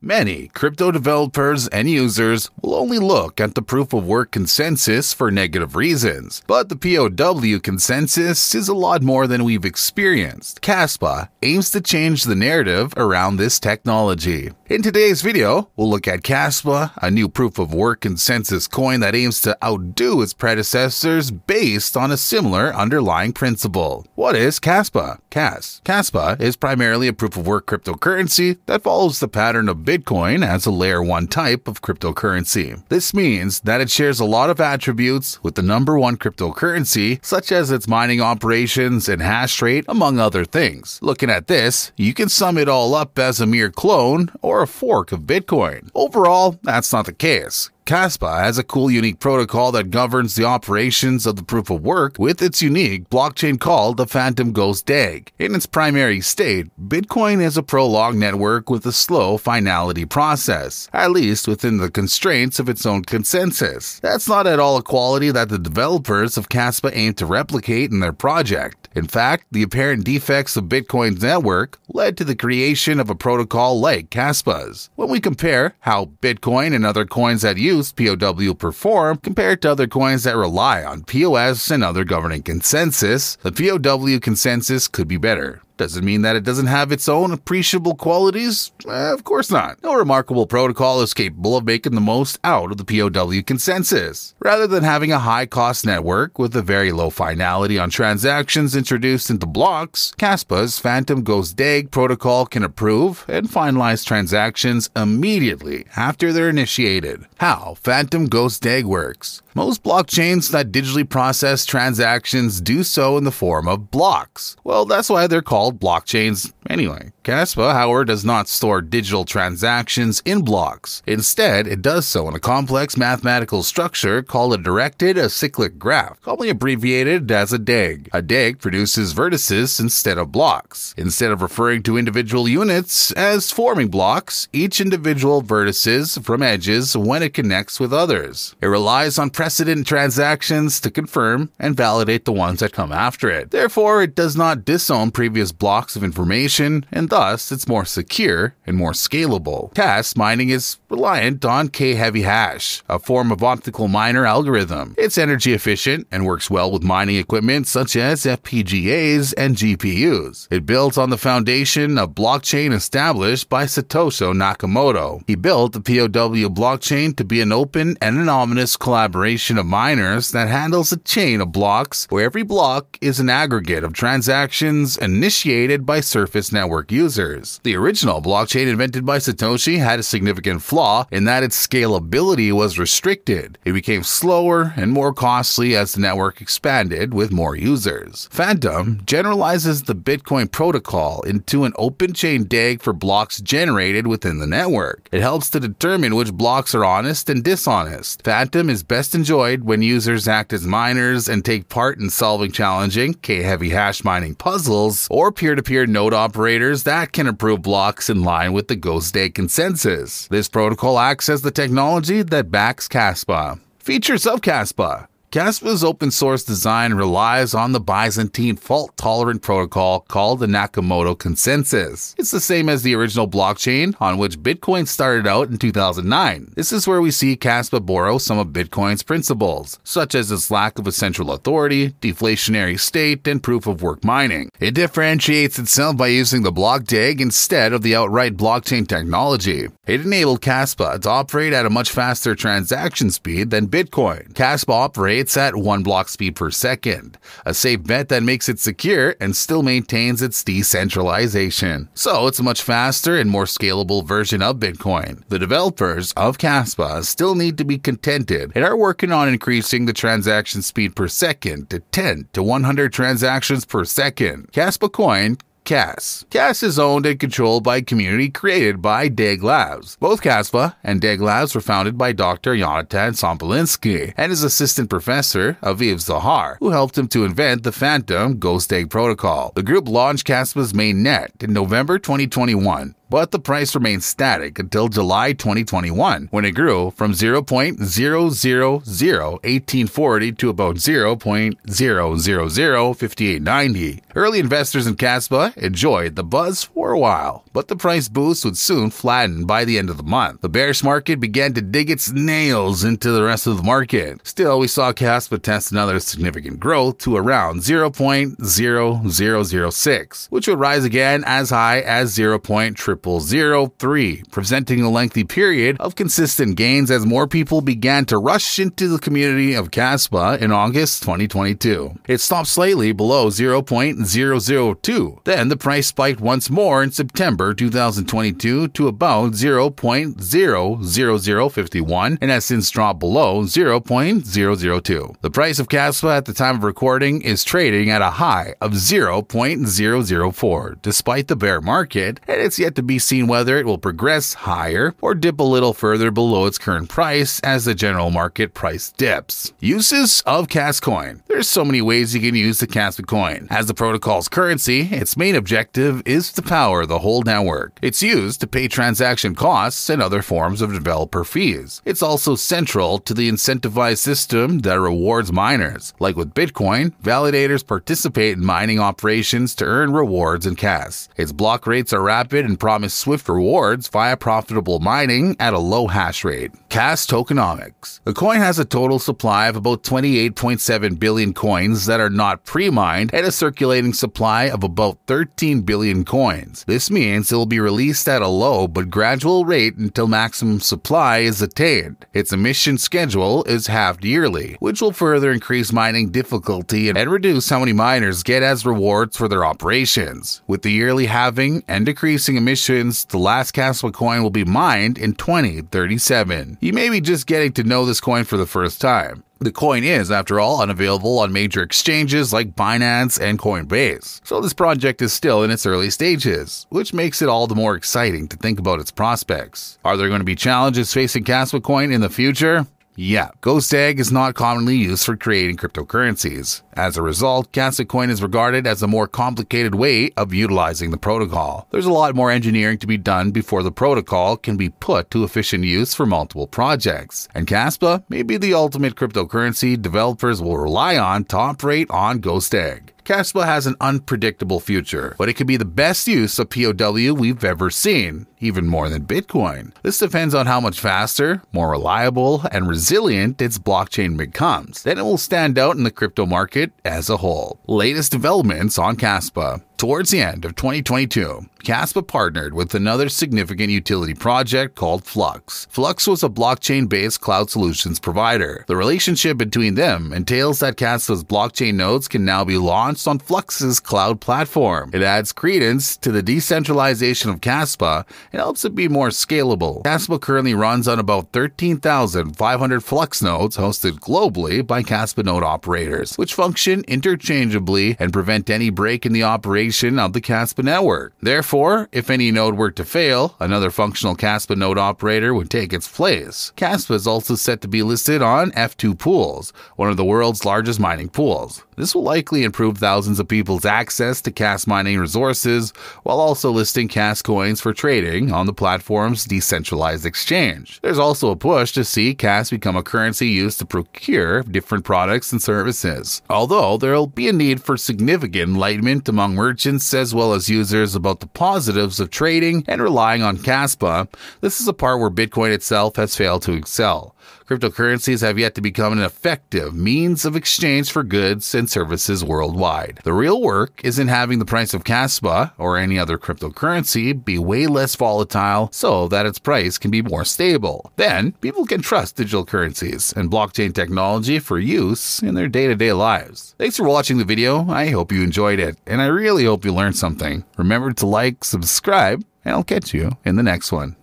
Many crypto developers and users will only look at the proof-of-work consensus for negative reasons, but the POW consensus is a lot more than we've experienced. Kaspa aims to change the narrative around this technology. In today's video, we'll look at Kaspa, a new proof-of-work consensus coin that aims to outdo its predecessors based on a similar underlying principle. What is Kaspa? Kaspa is primarily a proof-of-work cryptocurrency that follows the pattern of Bitcoin as a layer 1 type of cryptocurrency. This means that it shares a lot of attributes with the number one cryptocurrency, such as its mining operations and hash rate, among other things. Looking at this, you can sum it all up as a mere clone or a fork of Bitcoin. Overall, that's not the case. Kaspa has a cool, unique protocol that governs the operations of the proof of work with its unique blockchain called the Phantom Ghost DAG. In its primary state, Bitcoin is a prolonged network with a slow finality process, at least within the constraints of its own consensus. That's not at all a quality that the developers of Kaspa aim to replicate in their project. In fact, the apparent defects of Bitcoin's network led to the creation of a protocol like Kaspa's. When we compare how Bitcoin and other coins that use POW perform compared to other coins that rely on POS and other governing consensus, the POW consensus could be better. Does it mean that it doesn't have its own appreciable qualities? Of course not. No remarkable protocol is capable of making the most out of the POW consensus. Rather than having a high-cost network with a very low finality on transactions introduced into blocks, Kaspa's Phantom Ghost DAG protocol can approve and finalize transactions immediately after they're initiated. How Phantom Ghost DAG works. Most blockchains that digitally process transactions do so in the form of blocks. Well, that's why they're called blockchains anyway. Kaspa, however, does not store digital transactions in blocks. Instead, it does so in a complex mathematical structure called a directed acyclic graph, commonly abbreviated as a DAG. A DAG produces vertices instead of blocks. Instead of referring to individual units as forming blocks, each individual vertices from edges when it connects with others. It relies on precedent transactions to confirm and validate the ones that come after it. Therefore, it does not disown previous blocks of information, and thus it's more secure and more scalable. Task mining is reliant on K-heavy hash, a form of optical miner algorithm. It's energy efficient and works well with mining equipment such as FPGAs and GPUs. It builds on the foundation of blockchain established by Satoshi Nakamoto. He built the POW blockchain to be an open and anonymous collaboration of miners that handles a chain of blocks where every block is an aggregate of transactions initiated by surface network users. The original blockchain invented by Satoshi had a significant flaw in that its scalability was restricted. It became slower and more costly as the network expanded with more users. Phantom generalizes the Bitcoin protocol into an open chain DAG for blocks generated within the network. It helps to determine which blocks are honest and dishonest. Phantom is best enjoyed when users act as miners and take part in solving challenging K-heavy hash mining puzzles or peer-to-peer node operators that can approve blocks in line with the Ghost DAG consensus. This protocol acts as the technology that backs Kaspa. Features of Kaspa. Kaspa's open-source design relies on the Byzantine fault-tolerant protocol called the Nakamoto consensus. It's the same as the original blockchain on which Bitcoin started out in 2009. This is where we see Kaspa borrow some of Bitcoin's principles, such as its lack of a central authority, deflationary state, and proof-of-work mining. It differentiates itself by using the block DAG instead of the outright blockchain technology. It enabled Kaspa to operate at a much faster transaction speed than Bitcoin. Kaspa operates at 1 block speed per second, a safe bet that makes it secure and still maintains its decentralization. So it's a much faster and more scalable version of Bitcoin. The developers of Kaspa still need to be contented and are working on increasing the transaction speed per second to 10 to 100 transactions per second. Kaspa Coin Kas. Kas is owned and controlled by a community created by DAG Labs. Both Kaspa and DAG Labs were founded by Dr. Jonathan Sompolinsky and his assistant professor, Aviv Zahar, who helped him to invent the Phantom Ghost DAG protocol. The group launched Kaspa's main net in November 2021. but the price remained static until July 2021, when it grew from 0.0001840 to about 0.0005890. Early investors in Kaspa enjoyed the buzz for a while, but the price boost would soon flatten by the end of the month. The bearish market began to dig its nails into the rest of the market. Still, we saw Kaspa test another significant growth to around 0.0006, which would rise again as high as 0.0003, presenting a lengthy period of consistent gains as more people began to rush into the community of Kaspa in August 2022. It stopped slightly below 0.002. Then the price spiked once more in September 2022 to about 0.00051 and has since dropped below 0.002. The price of Kaspa at the time of recording is trading at a high of 0.004 despite the bear market, and it's yet to be seen whether it will progress higher or dip a little further below its current price as the general market price dips. Uses of Kascoin. There's so many ways you can use the Kaspa coin. As the protocol's currency, its main objective is to power the whole network. It's used to pay transaction costs and other forms of developer fees. It's also central to the incentivized system that rewards miners. Like with Bitcoin, validators participate in mining operations to earn rewards in Kas. Its block rates are rapid and promise swift rewards via profitable mining at a low hash rate. Kas Tokenomics. The coin has a total supply of about 28.7 billion coins that are not pre-mined and a circulating supply of about 13 billion coins. This means it will be released at a low but gradual rate until maximum supply is attained. Its emission schedule is halved yearly, which will further increase mining difficulty and reduce how many miners get as rewards for their operations. With the yearly halving and decreasing emissions, the last Kaspa coin will be mined in 2037. You may be just getting to know this coin for the first time. The coin is, after all, unavailable on major exchanges like Binance and Coinbase, so this project is still in its early stages, which makes it all the more exciting to think about its prospects. Are there going to be challenges facing Kaspa coin in the future? Yeah, Ghost Egg is not commonly used for creating cryptocurrencies. As a result, Kaspa coin is regarded as a more complicated way of utilizing the protocol. There's a lot more engineering to be done before the protocol can be put to efficient use for multiple projects. And Kaspa may be the ultimate cryptocurrency developers will rely on to operate on Ghost Egg. Kaspa has an unpredictable future, but it could be the best use of POW we've ever seen, even more than Bitcoin. This depends on how much faster, more reliable, and resilient its blockchain becomes. Then it will stand out in the crypto market as a whole. Latest developments on Kaspa. Towards the end of 2022, Kaspa partnered with another significant utility project called Flux. Flux was a blockchain-based cloud solutions provider. The relationship between them entails that Kaspa's blockchain nodes can now be launched on Flux's cloud platform. It adds credence to the decentralization of Kaspa and helps it be more scalable. Kaspa currently runs on about 13,500 Flux nodes hosted globally by Kaspa node operators, which function interchangeably and prevent any break in the operation of the Kaspa network. Therefore, if any node were to fail, another functional Kaspa node operator would take its place. Kaspa is also set to be listed on F2 Pools, one of the world's largest mining pools. This will likely improve thousands of people's access to Kas mining resources, while also listing Kas coins for trading on the platform's decentralized exchange. There's also a push to see Kas become a currency used to procure different products and services. Although there'll be a need for significant enlightenment among merchants as well as users about the positives of trading and relying on Kaspa, this is a part where Bitcoin itself has failed to excel. Cryptocurrencies have yet to become an effective means of exchange for goods and services worldwide. The real work is in having the price of Kaspa or any other cryptocurrency be way less volatile so that its price can be more stable. Then, people can trust digital currencies and blockchain technology for use in their day-to-day lives. Thanks for watching the video. I hope you enjoyed it, and I really hope you learned something. Remember to like, subscribe, and I'll catch you in the next one.